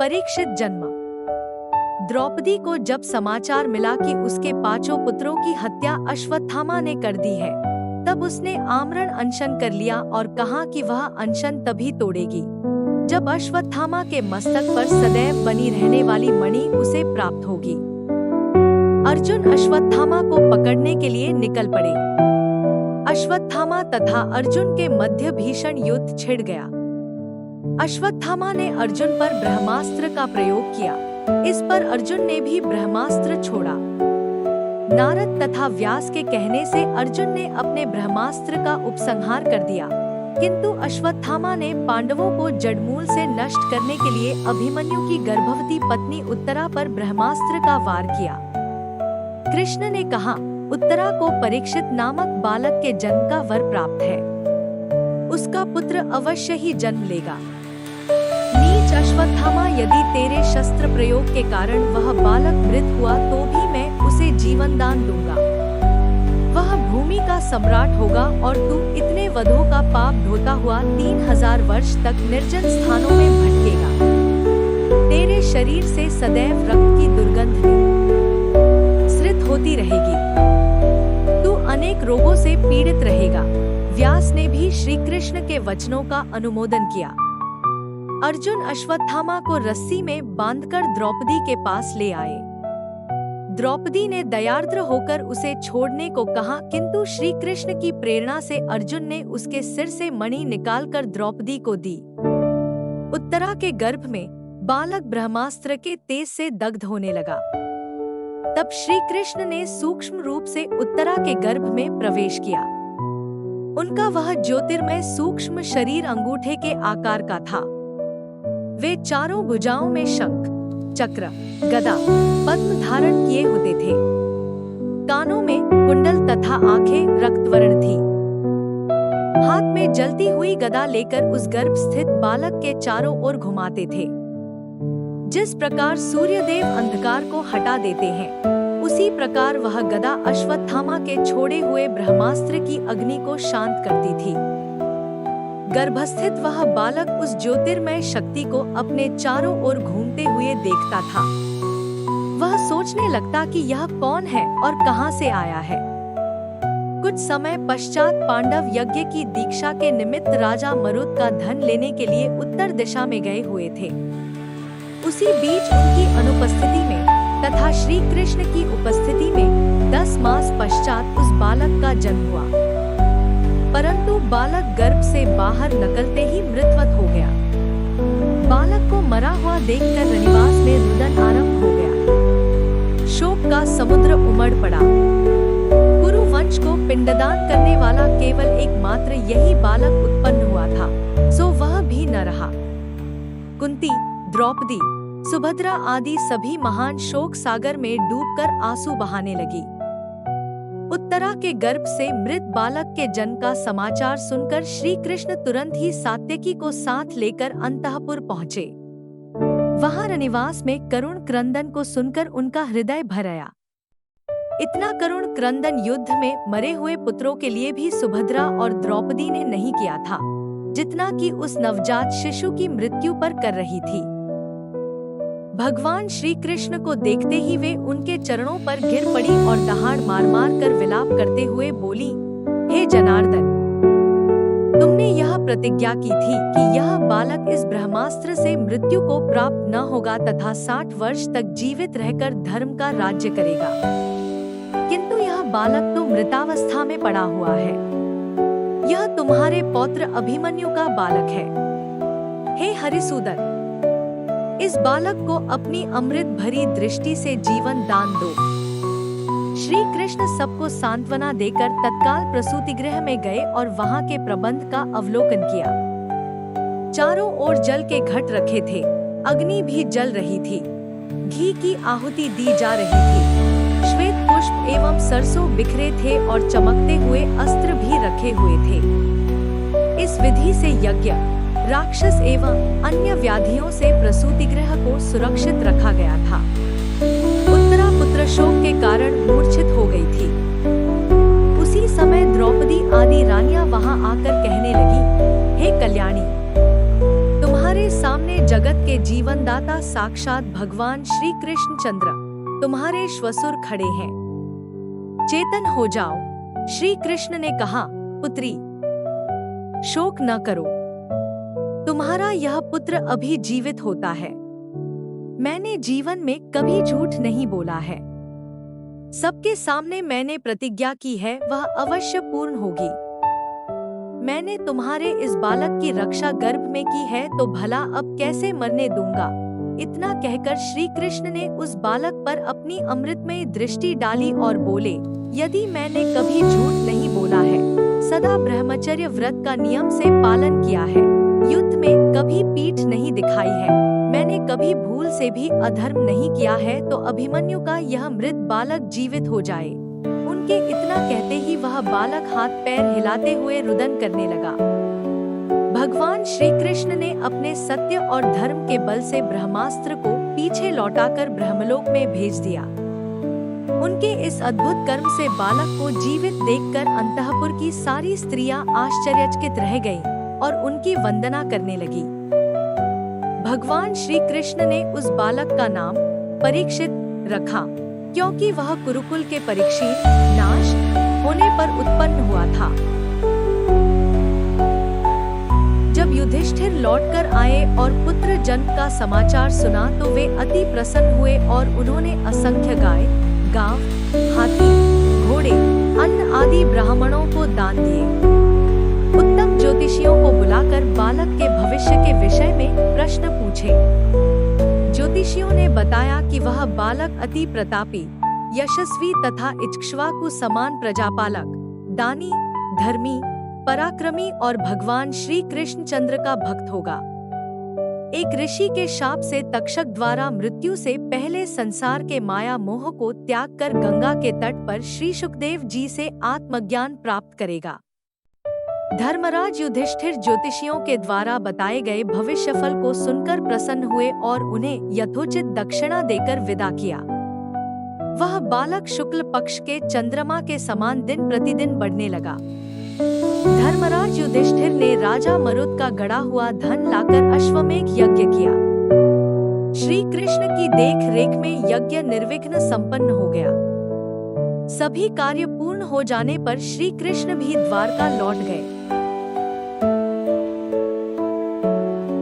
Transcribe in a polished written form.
परीक्षित जन्म। द्रौपदी को जब समाचार मिला कि उसके 5 पुत्रों की हत्या अश्वत्थामा ने कर दी है, तब उसने आमरण अनशन कर लिया और कहा कि वह अनशन तभी तोड़ेगी जब अश्वत्थामा के मस्तक पर सदैव बनी रहने वाली मणि उसे प्राप्त होगी। अर्जुन अश्वत्थामा को पकड़ने के लिए निकल पड़े। अश्वत्थामा तथा अर्जुन के मध्य भीषण युद्ध छिड़ गया। अश्वत्थामा ने अर्जुन पर ब्रह्मास्त्र का प्रयोग किया। इस पर अर्जुन ने भी ब्रह्मास्त्र छोड़ा। नारद तथा व्यास के कहने से अर्जुन ने अपने ब्रह्मास्त्र का उपसंहार कर दिया, किंतु अश्वत्थामा ने पांडवों को जड़मूल से नष्ट करने के लिए अभिमन्यु की गर्भवती पत्नी उत्तरा पर ब्रह्मास्त्र का वार किया। कृष्ण ने कहा, उत्तरा को परीक्षित नामक बालक के जन्म का वर प्राप्त है, उसका पुत्र अवश्य ही जन्म लेगा। नीच अश्वत्थामा, यदि तेरे शस्त्र प्रयोग के कारण वह बालक मृत हुआ तो भी मैं उसे जीवन दान दूंगा। वह भूमि का सम्राट होगा और तू इतने वधों का पाप ढोता हुआ 3000 वर्ष तक निर्जन स्थानों में भटकेगा। तेरे शरीर से सदैव रक्त की दुर्गंध स्रित होती रहेगी। तू अनेक रोगों से पीड़ित रहेगा। व्यास ने भी श्री कृष्ण के वचनों का अनुमोदन किया। अर्जुन अश्वत्थामा को रस्सी में बांधकर द्रौपदी के पास ले आए। द्रौपदी ने दयार्द्र होकर उसे छोड़ने को कहा, किंतु श्री कृष्ण की प्रेरणा से अर्जुन ने उसके सिर से मणि निकालकर द्रौपदी को दी। उत्तरा के गर्भ में बालक ब्रह्मास्त्र के तेज से दग्ध होने लगा। तब श्री कृष्ण ने सूक्ष्म रूप से उत्तरा के गर्भ में प्रवेश किया। उनका वह ज्योतिर्मय सूक्ष्म शरीर अंगूठे के आकार का था। वे चारों भुजाओं में शंख, चक्र, गदा, पद्म धारण किए होते थे। कानों में कुंडल तथा आंखें रक्तवर्ण थी। हाथ में जलती हुई गदा लेकर उस गर्भ स्थित बालक के चारों ओर घुमाते थे। जिस प्रकार सूर्यदेव अंधकार को हटा देते हैं, उसी प्रकार वह गदा अश्वत्थामा के छोड़े हुए ब्रह्मास्त्र की अग्नि को शांत करती थी। गर्भस्थित वह बालक उस ज्योतिर्मय शक्ति को अपने चारों ओर घूमते हुए देखता था। वह सोचने लगता कि यह कौन है और कहां से आया है। कुछ समय पश्चात पांडव यज्ञ की दीक्षा के निमित्त राजा मरुत का धन लेने के लिए उत्तर दिशा में गए हुए थे। उसी बीच उनकी अनुपस्थिति में तथा श्री कृष्ण की उपस्थिति में 10 मास पश्चात उस बालक का जन्म हुआ, परंतु बालक गर्भ से बाहर निकलते ही मृतवत हो गया। बालक को मरा हुआ देखकर रनिवास में रुदन आरंभ हो गया। शोक का समुद्र उमड़ पड़ा। कुरु वंश को पिंडदान करने वाला केवल एकमात्र यही बालक उत्पन्न हुआ था, सो वह भी न रहा। कुंती, द्रौपदी, सुभद्रा आदि सभी महान शोक सागर में डूबकर आंसू बहाने लगी। उत्तरा के गर्भ से मृत बालक के जन्म का समाचार सुनकर श्री कृष्ण तुरंत ही सात्यकी को साथ लेकर अंतःपुर पहुँचे। वहां रनिवास में करुण क्रंदन को सुनकर उनका हृदय भर आया। इतना करुण क्रंदन युद्ध में मरे हुए पुत्रों के लिए भी सुभद्रा और द्रौपदी ने नहीं किया था, जितना कि उस नवजात शिशु की मृत्यु पर कर रही थी। भगवान श्री कृष्ण को देखते ही वे उनके चरणों पर गिर पड़ी और दहाड़ मार मार कर विलाप करते हुए बोली, हे जनार्दन, तुमने यह प्रतिज्ञा की थी कि यह बालक इस ब्रह्मास्त्र से मृत्यु को प्राप्त न होगा तथा 60 वर्ष तक जीवित रहकर धर्म का राज्य करेगा, किंतु यह बालक तो मृतावस्था में पड़ा हुआ है। यह तुम्हारे पौत्र अभिमन्यु का बालक है। हे हरिसूदन, इस बालक को अपनी अमृत भरी दृष्टि से जीवन दान दो। श्री कृष्ण सबको सांत्वना देकर तत्काल प्रसूतिगृह में गए और वहां के प्रबंध का अवलोकन किया। चारों ओर जल के घट रखे थे, अग्नि भी जल रही थी, घी की आहुति दी जा रही थी, श्वेत पुष्प एवं सरसों बिखरे थे और चमकते हुए अस्त्र भी रखे हुए थे। इस विधि से यज्ञ, राक्षस एवं अन्य व्याधियों से प्रसूतिगृह को सुरक्षित रखा गया था। उत्तरा पुत्र शोक के कारण मूर्छित हो गई थी। उसी समय द्रौपदी आदि रानियां वहां आकर कहने लगी, हे कल्याणी, तुम्हारे तुम्हारे सामने जगत के जीवनदाता साक्षात भगवान श्री कृष्ण चंद्र तुम्हारे श्वसुर खड़े हैं। चेतन हो जाओ। श्री कृष्ण ने कहा, पुत्री, शोक न करो, तुम्हारा यह पुत्र अभी जीवित होता है। मैंने जीवन में कभी झूठ नहीं बोला है। सबके सामने मैंने प्रतिज्ञा की है, वह अवश्य पूर्ण होगी। मैंने तुम्हारे इस बालक की रक्षा गर्भ में की है, तो भला अब कैसे मरने दूंगा। इतना कहकर श्री कृष्ण ने उस बालक पर अपनी अमृतमय दृष्टि डाली और बोले, यदि मैंने कभी झूठ नहीं बोला है, सदा ब्रह्मचर्य व्रत का नियम से पालन किया है, युद्ध में कभी पीठ नहीं दिखाई है, मैंने कभी भूल से भी अधर्म नहीं किया है, तो अभिमन्यु का यह मृत बालक जीवित हो जाए। उनके इतना कहते ही वह बालक हाथ पैर हिलाते हुए रुदन करने लगा। भगवान श्री कृष्ण ने अपने सत्य और धर्म के बल से ब्रह्मास्त्र को पीछे लौटाकर ब्रह्मलोक में भेज दिया। उनके इस अद्भुत कर्म से बालक को जीवित देखकर अंतःपुर की सारी स्त्रियां आश्चर्यचकित रह गईं और उनकी वंदना करने लगी। भगवान श्री कृष्ण ने उस बालक का नाम परीक्षित रखा, क्योंकि वह कुरुकुल के परीक्षित नाश होने पर उत्पन्न हुआ था। जब युधिष्ठिर लौटकर आए और पुत्र जन्म का समाचार सुना तो वे अति प्रसन्न हुए और उन्होंने असंख्य गाय, गांव, हाथी, घोड़े, अन्न आदि ब्राह्मणों को दान दिए। उत्तम ज्योतिषियों को बुलाकर बालक के भविष्य के विषय में प्रश्न पूछे। ज्योतिषियों ने बताया कि वह बालक अति प्रतापी, यशस्वी तथा इक्ष्वाकु समान प्रजापालक, दानी, धर्मी, पराक्रमी और भगवान श्री कृष्ण चंद्र का भक्त होगा। एक ऋषि के शाप से तक्षक द्वारा मृत्यु से पहले संसार के माया मोह को त्याग कर गंगा के तट पर श्री सुखदेव जी से आत्मज्ञान प्राप्त करेगा। धर्मराज युधिष्ठिर ज्योतिषियों के द्वारा बताए गए भविष्यफल को सुनकर प्रसन्न हुए और उन्हें यथोचित दक्षिणा देकर विदा किया। वह बालक शुक्ल पक्ष के चंद्रमा के समान दिन प्रतिदिन बढ़ने लगा। धर्मराज युधिष्ठिर ने राजा मरुत का गड़ा हुआ धन लाकर अश्वमेघ यज्ञ किया। श्री कृष्ण की देख रेख में यज्ञ निर्विघ्न संपन्न हो गया। सभी कार्य पूर्ण हो जाने पर श्री कृष्ण भी द्वारका लौट गए।